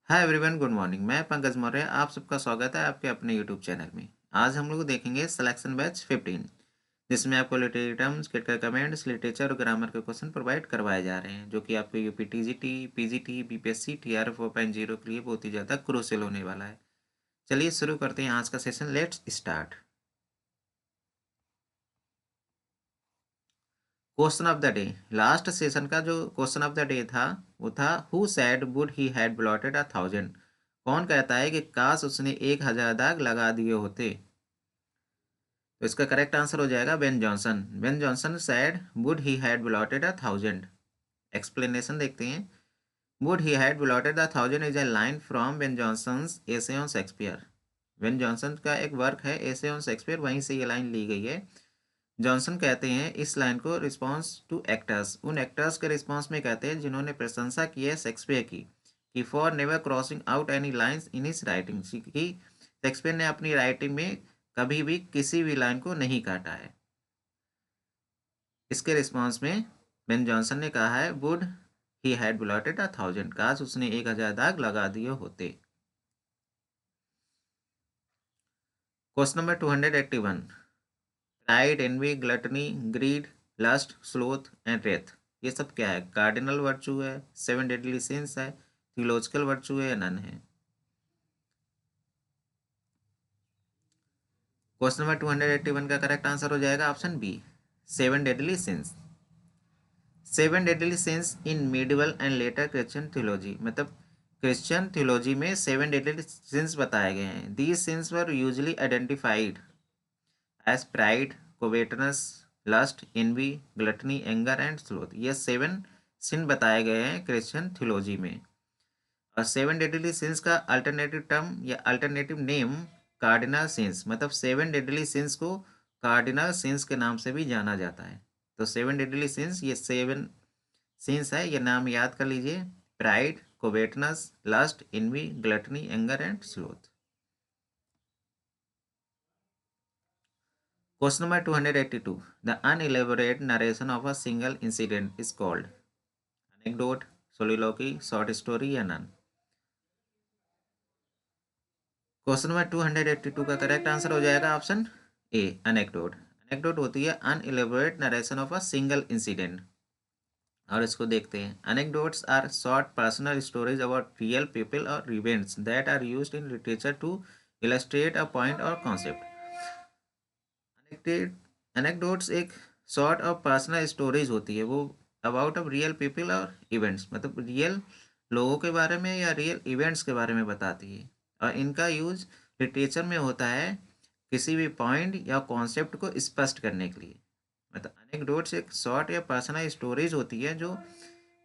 Hi everyone, good morning. मैं पंकज मौर्य, आप सबका स्वागत है आपके अपने यूट्यूब चैनल में। आज हम लोग देखेंगे सिलेक्शन बैच 15, जिसमें आपको literary terms, critical comments, literature और ग्रामर के क्वेश्चन प्रोवाइड करवाए जा रहे हैं, जो कि आपके UP TGT, PGT, BPSC, TR 4.0 के लिए बहुत ही ज़्यादा क्रूशियल होने वाला है। चलिए शुरू करते हैं आज का session. Let's start. Question of the day. Last session का जो क्वेश्चन ऑफ द डे था वो था, who said would he had blotted 1000। कौन कहता है कि काश उसने 1000 दाग लगा दिए होते। तो इसका करेक्ट आंसर हो जाएगा Ben Jonson. Ben Jonson said would he had blotted 1000। Explanation देखते हैं। Would he had blotted 1000 is a line from Ben Jonson's essay on Shakespeare. Ben Jonson का एक वर्क है एसे ऑन शेक्सपियर, वहीं से ये लाइन ली गई है। जॉनसन कहते हैं इस लाइन को रिस्पॉन्स टू एक्टर्स, उन एक्टर्स के रिस्पॉन्स में कहते हैं जिन्होंने प्रशंसा की है शेक्सपियर की, कि for never crossing out any lines in his writing, कि शेक्सपियर ने अपनी राइटिंग में कभी भी किसी भी लाइन को नहीं काटा है। इसके रिस्पॉन्स में बेन जॉनसन ने कहा है, वुड ही हैड ब्लॉटेड 1000, काश उसने 1000 दाग लगा दिए होते। Question number 281। Pride, envy, gluttony, greed, lust, sloth and wrath, ये सब क्या है? कार्डिनल वर्चू है, 7 डेडली सिंस है, थियोलॉजिकल वर्चू है या नन है? क्वेश्चन नंबर 281 का करेक्ट आंसर हो जाएगा option B, 7 deadly sins. 7 deadly sins in medieval and later Christian theology, मतलब क्रिश्चियन थियोलॉजी में 7 डेडली सिंस बताए गए हैं। These sins were usually identified as pride, covetousness, lust, envy, gluttony, anger and sloth. ये 7 सिन बताए गए हैं क्रिश्चियन थियोलॉजी में। और 7 डेडली सिंस का अल्टरनेटिव टर्म या अल्टरनेटिव नेम कार्डिनल सिंस, मतलब 7 डेडली सिंस को कार्डिनल सिंस के नाम से भी जाना जाता है। तो 7 डेडली सिंस, ये 7 सिंस है, ये नाम याद कर लीजिए। Pride, covetousness, lust, envy, gluttony, anger and sloth. Question number 282. The unelaborate narration of a single incident is called anecdote, soliloquy, short story या none? क्वेश्चन नंबर 282 का करेक्ट आंसर हो जाएगा ऑप्शन ए, अनेक्डोट। अनेक्डोट होती है unelaborate narration of a single incident. और इसको देखते हैं। Anecdotes are short personal stories about real people और events that are used in literature to illustrate a point और कॉन्सेप्ट। एनेक्डोट्स एक शॉर्ट और पर्सनल स्टोरीज होती है, वो अबाउट ऑफ रियल पीपल और इवेंट्स, मतलब रियल लोगों के बारे में या रियल इवेंट्स के बारे में बताती है। और इनका यूज लिटरेचर में होता है किसी भी पॉइंट या कॉन्सेप्ट को स्पष्ट करने के लिए। मतलब एनेक्डोट्स एक शॉर्ट या पर्सनल स्टोरीज होती है जो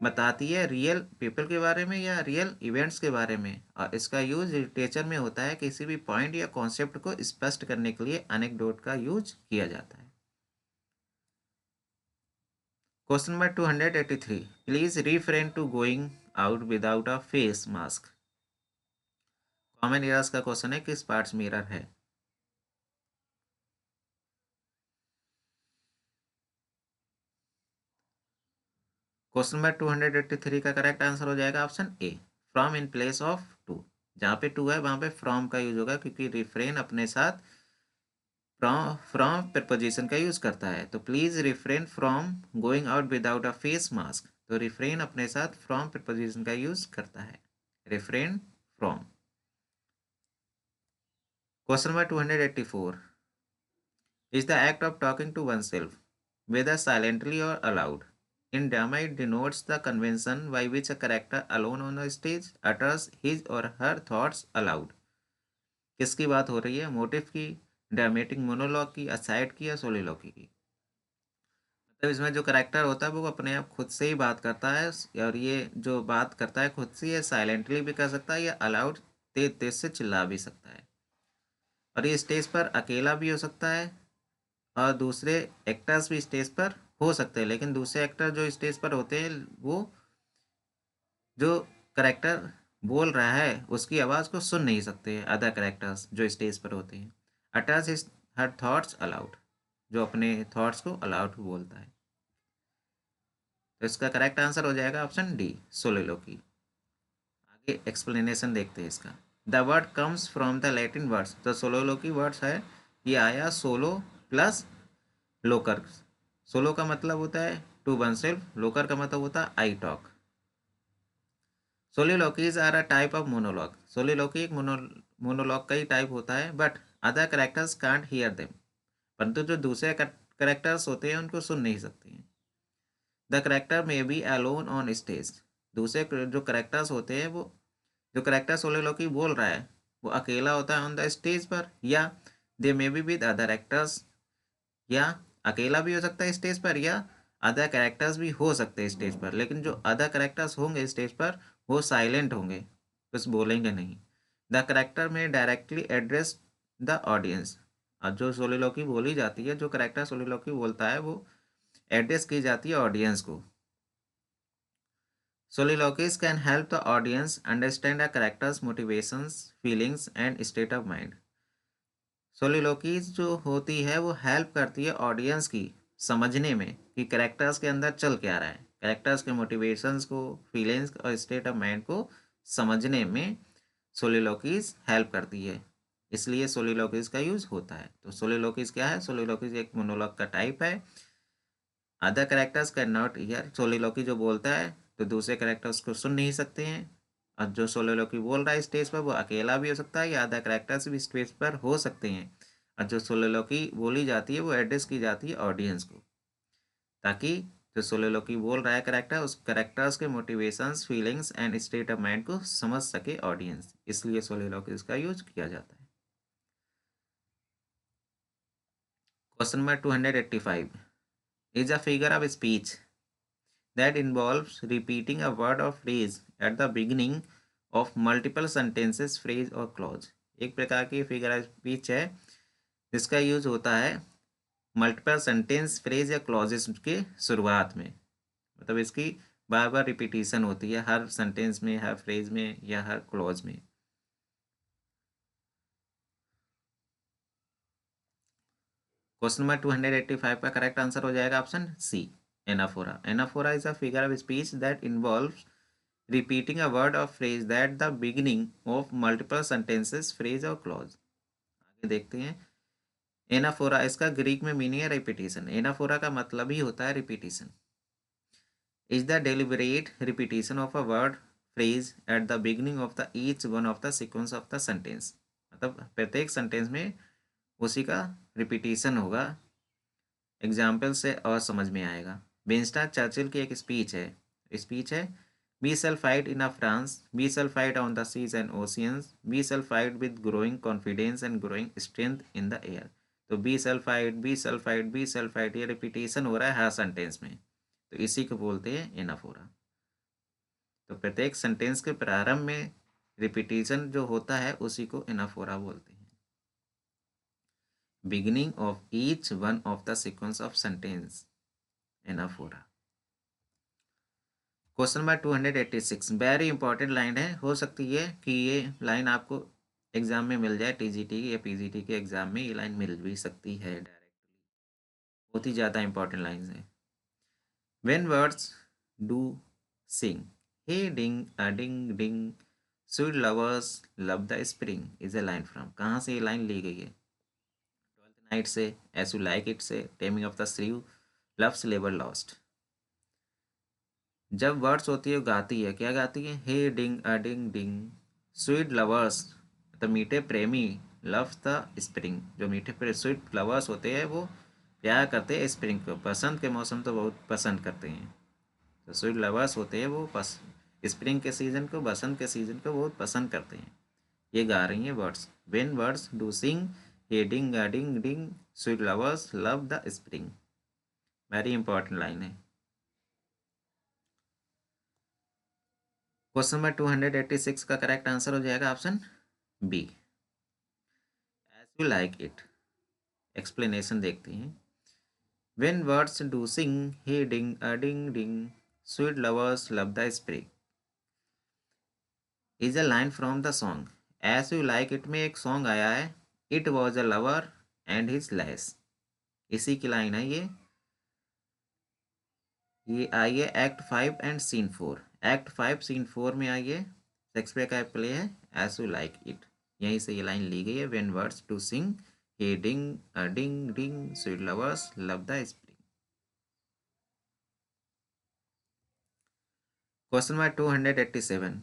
बताती है रियल पीपल के बारे में या रियल इवेंट्स के बारे में, और इसका यूज लिटरेचर में होता है किसी भी पॉइंट या कॉन्सेप्ट को स्पष्ट करने के लिए एनेक्डोट का यूज किया जाता है। Question number 283। Please refrain to going out without a face mask. Common errors का क्वेश्चन है, किस पार्ट्स में एरर है? क्वेश्चन नंबर 283 का करेक्ट आंसर हो जाएगा option A, from in place of to. जहाँ पे टू है वहाँ पे फ्रॉम का यूज होगा, क्योंकि रिफ्रेन अपने साथ फ्रॉम प्रपोजिशन का यूज करता है। तो please refrain from going out without a face mask, तो रिफ्रेन अपने साथ फ्रॉम प्रपोजिशन का यूज करता है। Refrain from. Question number 284। Is the act of talking to oneself, whether silently or aloud. In drama, it denotes the convention by which a character alone on a stage utters his or her thoughts aloud. किसकी बात हो रही है? Motive की, dramatic monologue की, aside की या सोलिलॉकी की? मतलब इसमें जो करेक्टर होता है वो अपने आप खुद से ही बात करता है, और ये जो बात करता है खुद से, ये साइलेंटली भी कर सकता है या अलाउड तेज तेज से चिल्ला भी सकता है। और ये स्टेज पर अकेला भी हो सकता है, और दूसरे एक्टर्स भी स्टेज पर हो सकते हैं, लेकिन दूसरे एक्टर जो स्टेज पर होते हैं वो जो करेक्टर बोल रहा है उसकी आवाज़ को सुन नहीं सकते हैं अदर करेक्टर्स जो स्टेज पर होते हैं। Utters is her thoughts allowed, जो अपने थॉट्स को अलाउड बोलता है। तो इसका करेक्ट आंसर हो जाएगा ऑप्शन डी, सोलिलोकी। आगे एक्सप्लेनेशन देखते हैं इसका। The word comes from the Latin words, जो सोलोलोकी वर्ड्स है ये आया सोलो प्लस लोकर। सोलो का मतलब होता है टू वन सेल्फ, लोकर का मतलब होता है I talk. Soliloquies are a type of monologue, soliloquy एक मोनोलॉग का ही टाइप होता है, but other characters can't hear them, परंतु जो दूसरे करेक्टर्स होते हैं उनको सुन नहीं सकते हैं। The character may be alone on stage, दूसरे जो करेक्टर्स होते हैं वो, जो करेक्टर सोलिलोकी बोल रहा है वो अकेला होता है ऑन द स्टेज पर, या they may be with other actors, या अकेला भी हो सकता है स्टेज पर, या अदर कैरेक्टर्स भी हो सकते हैं स्टेज पर, लेकिन जो अदर कैरेक्टर्स होंगे स्टेज पर वो साइलेंट होंगे, कुछ बोलेंगे नहीं। द करेक्टर में डायरेक्टली एड्रेस द ऑडियंस, और जो सोलिलोकी बोली जाती है, जो करेक्टर सोलिलोकी बोलता है वो एड्रेस की जाती है ऑडियंस को। Soliloquies can help the audience understand a character's motivations, feelings and state of mind. सोलिलोकीज जो होती है वो हेल्प करती है ऑडियंस की समझने में कि कैरेक्टर्स के अंदर चल क्या रहा है, कैरेक्टर्स के मोटिवेशंस को, फीलिंग्स और स्टेट ऑफ माइंड को समझने में सोलिलोकीज हेल्प करती है, इसलिए सोलिलोकीज का यूज होता है। तो सोलिलोकीज क्या है? सोलिलोकीज एक मोनोलॉग का टाइप है। Other characters can not hear, soliloquy जो बोलता है तो दूसरे कैरेक्टर्स को सुन नहीं सकते हैं, और जो सोलिलोकी बोल रहा है स्टेज पर वो अकेला भी हो सकता है या अदर कैरेक्टर्स भी स्टेज पर हो सकते हैं, और जो सोलिलोकी बोली जाती है वो एड्रेस की जाती है ऑडियंस को, ताकि जो सोलिलोकी बोल रहा है करेक्टर, उस करेक्टर्स के motivations, feelings and state of mind को समझ सके ऑडियंस, इसलिए सोलिलोकी का यूज किया जाता है। Question number 285 is a figure of speech that involves repeating a word or phrase at the beginning of multiple sentences, phrase or clause। एक प्रकार की फिगर ऑफ स्पीच है जिसका यूज होता है मल्टीपल सेंटेंस, फ्रेज या क्लॉजेस के शुरुआत में, मतलब इसकी बार बार रिपीटिशन होती है हर सेंटेंस में, हर फ्रेज में या हर क्लॉज में। क्वेश्चन नंबर 285 का करेक्ट आंसर हो जाएगा option C, anaphora. Anaphora is a figure of speech that involves repeating a word or phrase that the beginning of multiple sentences, phrase और clause। आगे देखते हैं। एनाफोरा, इसका ग्रीक में मीनिंग है रिपीटिशन। एनाफोरा का मतलब ही होता है repetition. Is the deliberate repetition of a word, phrase at the beginning of the each one of the sequence of the sentence, मतलब प्रत्येक सेंटेंस में उसी का रिपीटिशन होगा। एग्जाम्पल से और समझ में आएगा। विंस्टन चर्चिल की एक स्पीच है We shall fight in France, we shall fight on the seas and oceans, we shall fight with growing confidence and growing strength in the air। तो we shall fight, we shall fight, we shall fight, ये repetition हो रहा है हर sentence में, तो इसी को बोलते हैं एनाफोरा। तो प्रत्येक सेंटेंस के प्रारंभ में रिपीटेशन जो होता है उसी को एनाफोरा बोलते हैं। Beginning of each one of the sequence of sentence, anaphora. Question number 286 very important line है, हो सकती है कि ये लाइन आपको एग्जाम में मिल जाए, टीजीटी या पीजीटी के एग्जाम में ये लाइन मिल भी सकती है डायरेक्टली, बहुत ही ज़्यादा इंपॉर्टेंट लाइन है। When words do sing hey ding a ding ding sweet lovers love the spring is a line from, कहाँ से ये लाइन ली गई है? ट्वेल्थ नाइट से, एज यू लाइक इट से, taming of the shrew, love's लेवर लॉस्ट। जब वर्ड्स होती है गाती है, क्या गाती है? हे ding a ding ding sweet lovers, तो मीठे प्रेमी, लव्स द स्प्रिंग, जो मीठे स्वीट लवर्स होते हैं वो प्यार करते हैं स्प्रिंग को, बसंत के मौसम तो बहुत पसंद करते हैं। तो स्वीट लवर्स होते हैं वो स्प्रिंग के सीज़न को, बसंत के सीज़न को बहुत पसंद करते हैं। ये गा रही हैं words. When words do sing hey ding a ding ding sweet lovers love the spring, very important line है। क्वेश्चन नंबर 286 का करेक्ट आंसर हो जाएगा option B, as you like it. Explanation देखते हैं। When words do sing hey ding a ding ding sweet lovers love the spring is a line from the song. As you like it में एक song आया है, it was a lover and his lass, इसी की लाइन है ये आई है act 5 and scene 4। Act 5 scene 4 में आई है, शेक्सपियर का प्ले है एज यू लाइक इट। यहीं से ये लाइन ली गई है, when words to sing hey ding ding ding sweet lovers love the spring. Question number 287,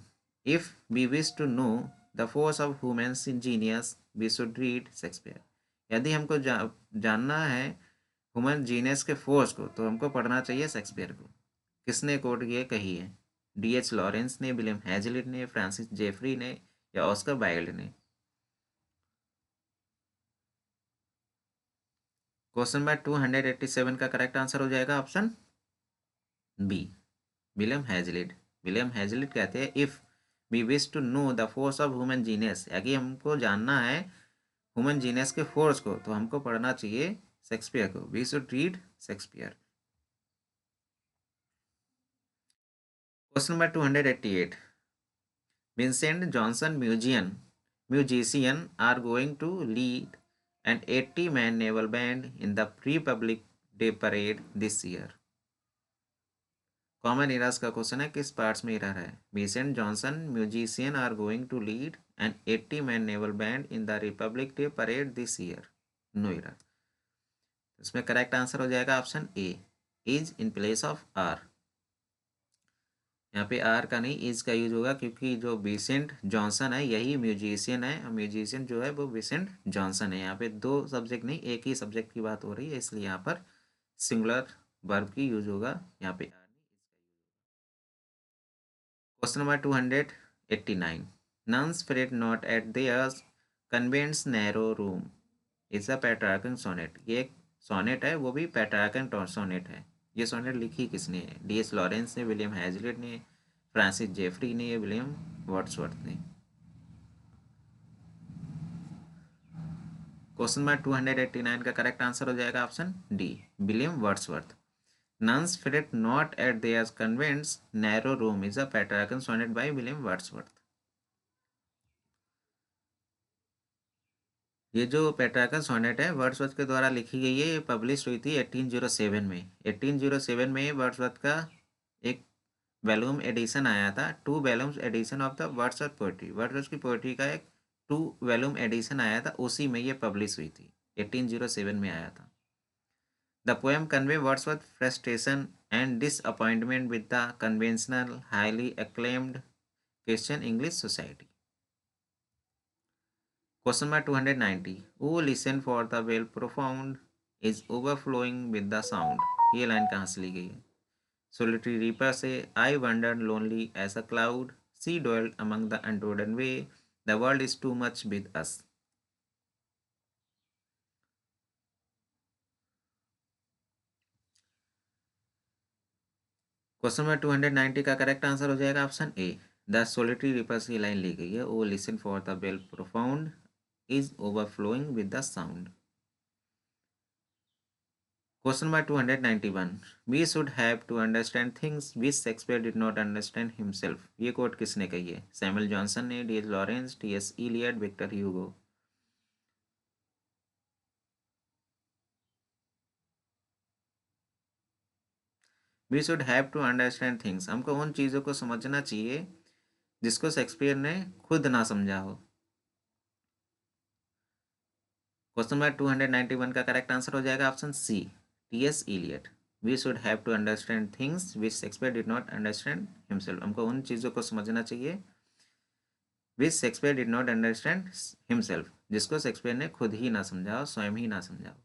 if we wish to know the force of humans genius we should read Shakespeare. यदि हमको जानना है ह्यूमन जीनियस के force को तो हमको पढ़ना चाहिए शेक्सपियर को। किसने कोट ये कही है? D.H. लॉरेंस ने, विलियम हैजलिट ने, फ्रांसिस जेफरी ने या ऑस्कर वाइल्ड ने? क्वेश्चन नंबर 287 का करेक्ट आंसर हो जाएगा option B, William Hazlitt. William Hazlitt कहते हैं if we wish to know the force of human genius, यदि हमको जानना है ह्यूमन जीनियस के फोर्स को तो हमको पढ़ना चाहिए शेक्सपियर को। We should read Shakespeare. Question number 288, Vincent Johnson musician are going to lead an 80-man naval band in the Republic Day parade this year। Common errors का क्वेश्चन है, किस पार्ट्स में इरर है? Vincent Johnson musician are going to lead an 80-man naval band in the Republic Day parade this year. No error. इसमें correct answer हो जाएगा option A, is in place of are. यहाँ पे are का नहीं is का use होगा, क्योंकि जो विंसेंट जॉनसन है यही म्यूजिशियन है, और म्यूजिशियन जो है वो विंसेंट जॉनसन है। यहाँ पे दो सब्जेक्ट नहीं, एक ही सब्जेक्ट की बात हो रही है, इसलिए यहाँ पर सिंगुलर वर्ब की यूज होगा यहाँ पे। Question number 289, nuns fret not at their convent's narrow room is a Petrarchan sonnet. ये एक सोनेट है, वो भी पेट्रार्कन सोनेट है। ये सोनेट लिखी किसने है? D.H. लॉरेंस ने, विलियम हैजलिट ने, फ्रांसिस जेफरी ने, विलियम वर्ड्सवर्थ ने? क्वेश्चन नंबर 289 का करेक्ट आंसर हो जाएगा option D, William Wordsworth. Nuns fret not at their convent's narrow room is a Petrarchan sonnet by William Wordsworth। ये जो Petrarchan sonnet है Wordsworth के द्वारा लिखी गई है, ये पब्लिश हुई थी 1807 में। 1807 में वर्ड्सवर्थ का एक वॉल्यूम एडिशन आया था, 2 volumes edition of the Wordsworth poetry. Wordsworth की पोएट्री का एक 2 वॉल्यूम एडिशन आया था, उसी में ये पब्लिश हुई थी, 1807 में आया था। The poem convey Wordsworth frustration and disappointment with the conventional highly acclaimed Christian English society। Question number 290, o listen for the vale profound is overflowing with the sound. ये लाइन कहाँ से ली गई है? सोलिटरी रीपर से, I wandered lonely as a cloud, she dwelt among the untrodden way, the world is too much with us. Question number 290 का correct answer हो जाएगा option A, the solitary reaper से लाइन ली गई है, O listen for the vale profound is overflowing with the sound। Question number 291, we should have to understand things which Shakespeare did not understand himself। ये quote किसने कही है? Samuel Johnson ने, D.H. Lawrence, T.S. Eliot, Victor Hugo? We should have to understand things, हमको उन चीज़ों को समझना चाहिए जिसको शेक्सपियर ने खुद ना समझा हो। क्वेश्चन नंबर 291 का करेक्ट आंसर हो जाएगा option C, T.S. Eliot. We should have to understand things which Shakespeare did not understand himself, हमको उन चीज़ों को समझना चाहिए which Shakespeare did not understand himself, जिसको शेक्सपियर ने खुद ही ना समझा हो, स्वयं ही ना समझा हो।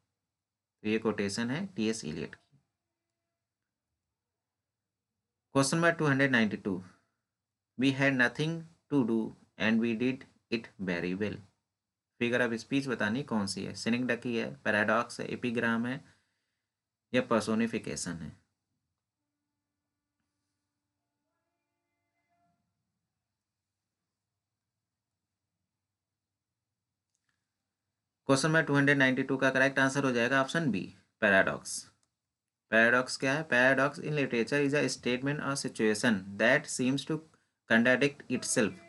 तो ये कोटेशन है T.S. इलियट की। Question number 292, we had nothing to do and we did it very well. Figure of speech बतानी कौन सी है? सिनिकडकी है, पैराडॉक्स है, एपिग्राम है या पर्सोनिफिकेशन है? क्वेश्चन नंबर 292 का करेक्ट आंसर हो जाएगा ऑप्शन बी, पैराडॉक्स। पैराडॉक्स क्या है? Paradox in literature is a statement और situation that seems to contradict itself.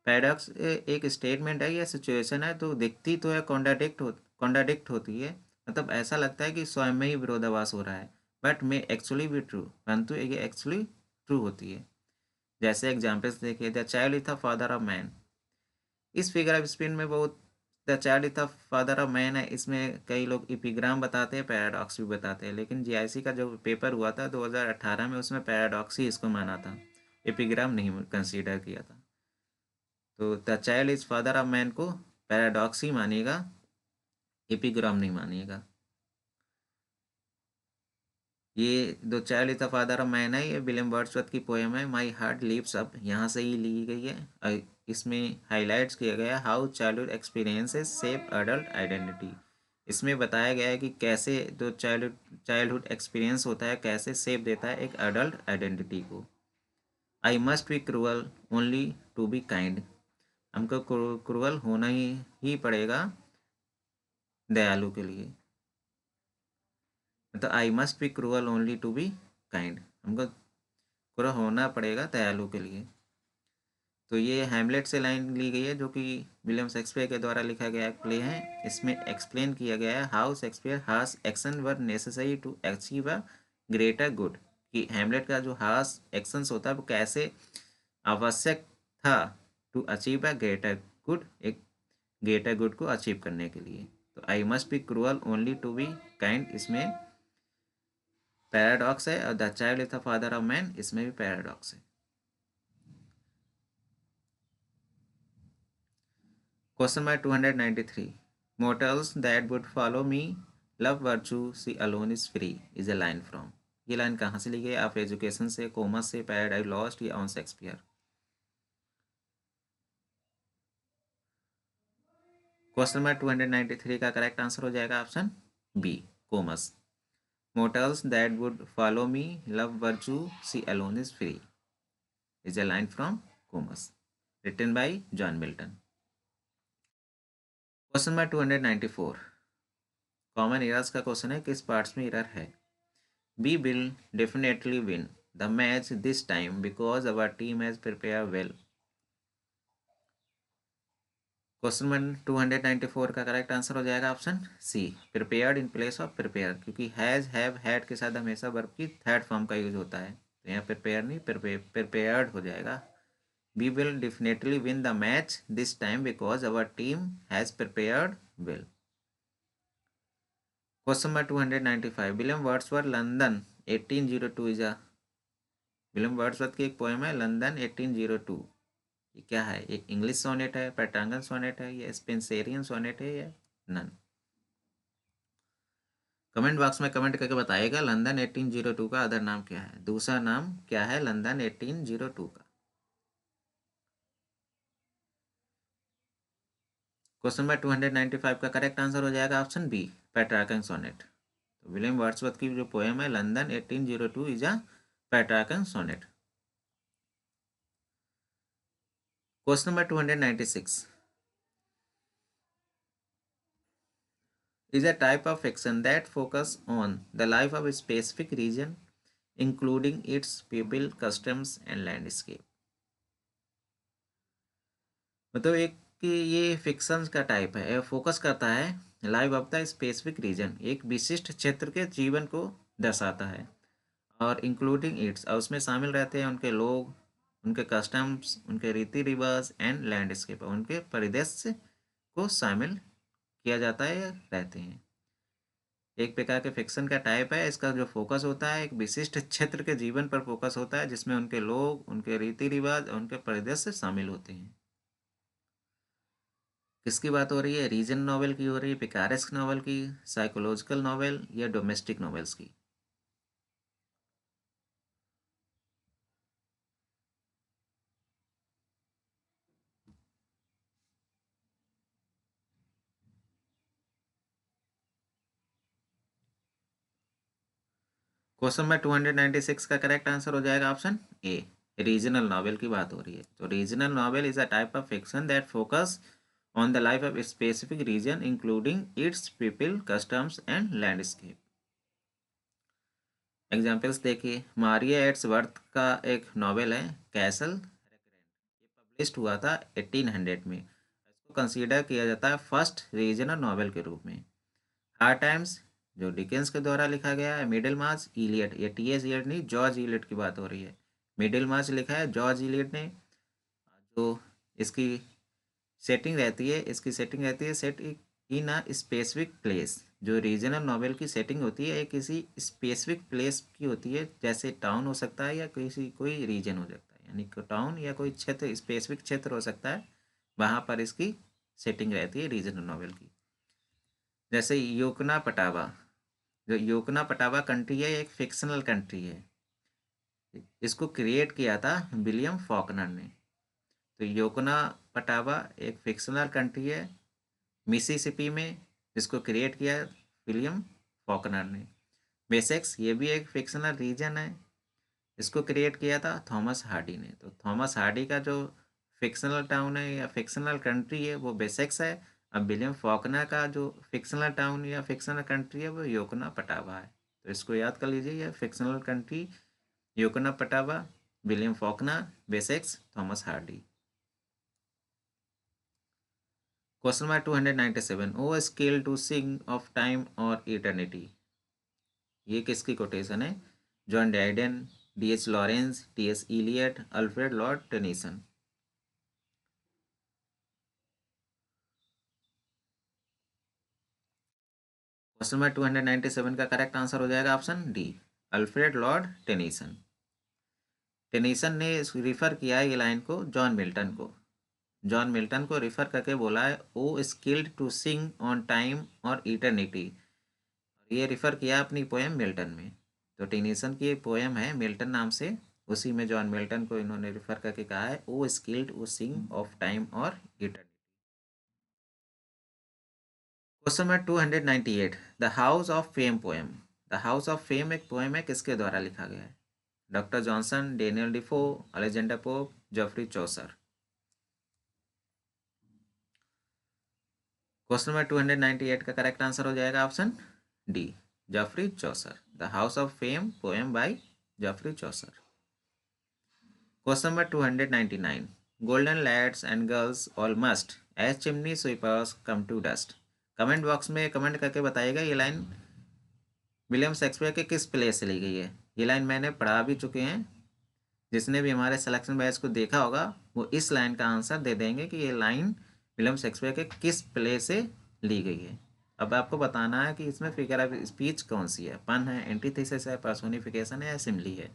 Paradox एक स्टेटमेंट है या सिचुएशन है तो दिखती तो है कॉन्ट्राडिक्ट होती है, मतलब ऐसा लगता है कि स्वयं में ही विरोधाभास हो रहा है, बट मे एक्चुअली भी ट्रू, परंतु ये एक्चुअली ट्रू होती है। जैसे एग्जाम्पल्स देखिए, the child is the father of man. इस फिगर ऑफ स्पीच में बहुत the child is the father of man है, इसमें कई लोग इपिग्राम बताते हैं, पैराडॉक्स भी बताते हैं, लेकिन जीआईसी का जो पेपर हुआ था 2018 में, उसमें पैराडॉक्स ही इसको माना था, एपिग्राम नहीं कंसीडर किया था। तो the child is father of man को पैराडॉक्स ही मानिएगा, एपिग्राम नहीं मानिएगा। ये दो child is the father of man है, ये विलियम वर्ड्सवर्थ की पोएम है, माई हार्ट लीव्स अप, यहाँ से ही ली गई है। इसमें हाईलाइट्स किया गया है how childhood experiences shape adult identity. इसमें बताया गया है कि कैसे जो चाइल्डहुड एक्सपीरियंस होता है कैसे शेप देता है एक अडल्ट आइडेंटिटी को। I must be cruel only to be kind, हमको क्रूअल होना ही पड़ेगा दयालु के लिए। तो I must be cruel only to be kind, हमको क्रूअल होना पड़ेगा दयालु के लिए। तो ये हैमलेट से लाइन ली गई है, जो कि विलियम शेक्सपियर के द्वारा लिखा गया एक प्ले है। इसमें एक्सप्लेन किया गया है how Shakespeare harsh action were necessary to achieve a greater good, कि हैमलेट का जो हार्श एक्शंस होता है वो कैसे आवश्यक था to achieve a greater good, एक ग्रेटर गुड को अचीव करने के लिए। तो I must be cruel only to be kind, इसमें पैराडॉक्स है, और the child is the father of man, इसमें भी पैराडॉक्स है। Question number 293, mortals that would follow me love virtue she alone is free is a line from. ये लाइन कहाँ से ली गई? आप एजुकेशन से, कॉमर्स से, पैराडाइज लॉस्ट या ऑन शेक्सपियर? क्वेश्चन नंबर 293 का करेक्ट आंसर हो जाएगा option B, Comus. Mortals that would follow me love virtue she alone is free is a line from Comus, written by John Milton. Question number 294, common errors का question है, किस parts में error है? We will definitely win the match this time because our team has prepare well. Question number 294 का correct answer हो जाएगा option C, prepared in place of prepare, क्योंकि has, have, had के साथ हमेशा वर्ब की थर्ड फॉर्म का use होता है, तो यहाँ प्रिपेयर नहीं प्रिपेयर्ड हो जाएगा। We will definitely win the match this time because our team has prepared well. Question number 295, William Wordsworth London 1802 is a, William Wordsworth की एक पोएम है लंदन 1802, ये क्या है? एक इंग्लिश सोनेट है, पैटांगन सोनेट है, या स्पेंसेरियन सोनेट है, या नन? कमेंट बॉक्स में कमेंट करके बताइएगा लंदन 1802 का अदर नाम क्या है, दूसरा नाम क्या है लंदन 1802 का। क्वेश्चन नंबर 295 का करेक्ट आंसर हो जाएगा ऑप्शन बी, पेट्रार्कन सोनेट। तो विलियम वर्ड्सवर्थ की जो पोएम है London 1802 is a Petrarchan sonnet. Question number 296 is a type of fiction that focus on the life of a specific region including its people, customs and landscape। मतलब एक कि ये fiction का type है, focus करता है life of the specific region, एक विशिष्ट क्षेत्र के जीवन को दर्शाता है, और इंक्लूडिंग इट्स, और उसमें शामिल रहते हैं उनके लोग, उनके कस्टम्स, उनके रीति रिवाज एंड लैंडस्केप, उनके परिदृश्य को शामिल किया जाता है या रहते हैं। एक प्रकार के फिक्शन का टाइप है, इसका जो फोकस होता है एक विशिष्ट क्षेत्र के जीवन पर फोकस होता है, जिसमें उनके लोग, उनके रीति रिवाज और उनके परिदृश्य शामिल होते हैं। किसकी बात हो रही है? रीजन नॉवेल की हो रही है, पिकारेस्क नॉवेल की, साइकोलॉजिकल नॉवेल या डोमेस्टिक नॉवेल्स की? क्वेश्चन नंबर 296 का करेक्ट आंसर हो जाएगा ऑप्शन ए, रीजनल नॉवेल की बात हो रही है। तो regional novel is a type of fiction that focus on the life of specific region including its people, customs and landscape. Examples देखिए, मारिया एट्सवर्थ का एक नॉवेल है कैसल रेकरेंट, ये पब्लिश्ड हुआ था 1800 में, इसको कंसीडर किया जाता है फर्स्ट रीजनल नॉवेल के रूप में। हार्ड टाइम्स जो डिकेंस के द्वारा लिखा गया है, मिडिल मार्च, इलियट, ये टी एस इलियट नहीं, जॉर्ज इलियट की बात हो रही है, मिडिल मार्च लिखा है जॉर्ज इलियट ने। जो इसकी सेटिंग रहती है, set in a specific place. जो रीजनल नॉवेल की सेटिंग होती है, किसी स्पेसिफिक प्लेस की होती है, जैसे टाउन हो सकता है या कोई रीजन हो सकता है, यानी टाउन या कोई क्षेत्र, स्पेसिफिक क्षेत्र हो सकता है, वहाँ पर इसकी सेटिंग रहती है रीजनल नॉवेल की। जैसे योकना पटावा, जो योकना पटावा कंट्री है, एक फिक्शनल कंट्री है। इसको क्रिएट किया था विलियम फॉकनर ने। तो योकना पटावा एक फिक्शनल कंट्री है मिसिसिपी में, जिसको क्रिएट किया विलियम फॉकनर ने। बेसेक्स ये भी एक फिक्शनल रीजन है, इसको क्रिएट किया था थॉमस हार्डी ने। तो थॉमस हार्डी का जो फिक्शनल टाउन है या फिक्शनल कंट्री है वो बेसेक्स है। अब विलियम फॉकनर का जो फिक्शनल टाउन या फिक्शनल कंट्री है वो योकना पटावा है। तो इसको याद कर लीजिए, ये fictional country Yoknapatawpha, William Faulkner, Wessex, Thomas Hardy. Question number 297, O skill to sing of time और इटर्निटी। ये किसकी कोटेशन है? John Dryden, D H. Lawrence, T S. Eliot, Alfred Lord Tennyson. Question number 297 का करेक्ट आंसर हो जाएगा option D, Alfred Lord Tennyson. Tennyson ने refer किया है ये लाइन को जॉन मिल्टन को। जॉन मिल्टन को रिफर करके बोला है O skilled to sing on time और इटर्निटी। ये रिफर किया अपनी पोएम मिल्टन में। तो टेनिसन की एक पोएम है मिल्टन नाम से, उसी में जॉन मिल्टन को इन्होंने रिफर करके कहा है O skilled to sing of time और eternity. Question number 298, the house of fame poem. The house of fame एक पोएम है, किसके द्वारा लिखा गया है? Doctor Johnson, Daniel Defoe, Alexander Pope, Geoffrey Chaucer. Question number 298 का करेक्ट आंसर हो जाएगा option D, Geoffrey Chaucer. The house of fame poem by Geoffrey Chaucer. Question number 299, golden lads and girls all must as chimney sweepers come to dust. Comment box में comment करके बताइएगा ये line William Shakespeare के किस play से ली गई है। ये लाइन मैंने पढ़ा भी चुके हैं, जिसने भी हमारे सिलेक्शन बैच को देखा होगा वो इस लाइन का आंसर दे देंगे कि ये लाइन विलियम शेक्सपियर के किस प्ले से ली गई है। अब आपको बताना है कि इसमें फिगर ऑफ स्पीच कौन सी है, पन है, एंटीथेसिस है, पर्सोनिफिकेशन है या सिमली है।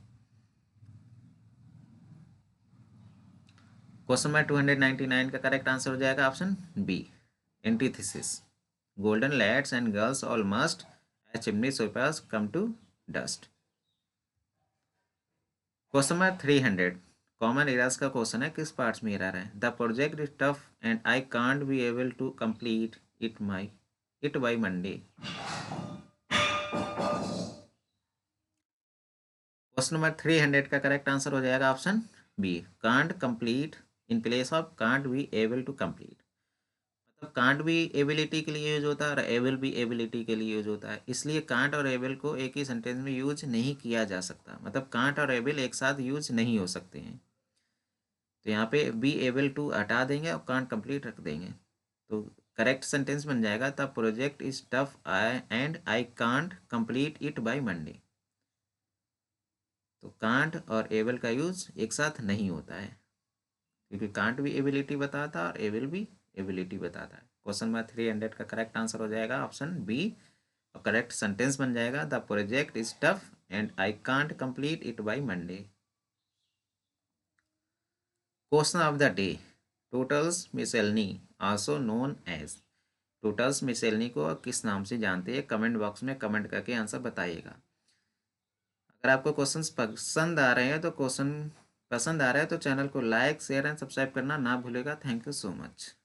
क्वेश्चन नंबर 299 का करेक्ट आंसर हो जाएगा option B, antithesis. Golden lads and girls all must as chimney sweepers come to dust. Question number 300, common errors का क्वेश्चन है, किस पार्ट्स में एरर है? The project is tough and I can't be able to complete it by Monday. Question number 300 का correct answer हो जाएगा option B, can't complete in place of can't be able to complete. मतलब can't भी ability के लिए use होता है और एबल भी एबिलिटी के लिए यूज होता है, इसलिए कांट और एबल को एक ही सेंटेंस में यूज नहीं किया जा सकता। मतलब कांट और एबल एक साथ यूज नहीं हो सकते हैं। तो यहाँ पे बी एबल टू हटा देंगे और कांट कंप्लीट रख देंगे, तो करेक्ट सेंटेंस बन जाएगा the project is tough I and I can't complete it by Monday. तो कांट और एबल का यूज एक साथ नहीं होता है, क्योंकि कांट भी एबिलिटी बताता है और एबल भी एबिलिटी बताता है। क्वेश्चन नंबर 300 का करेक्ट आंसर हो जाएगा ऑप्शन बी, और करेक्ट सेंटेंस बन जाएगा the project is tough and I can't complete it by Monday. Question of the day, Tottel's Miscellany also known as. Tottel's Miscellany को किस नाम से जानते हैं? कमेंट बॉक्स में कमेंट करके आंसर बताइएगा। अगर आपको क्वेश्चंस पसंद आ रहे हैं तो चैनल को लाइक शेयर एंड सब्सक्राइब करना ना भूलेगा। Thank you so much.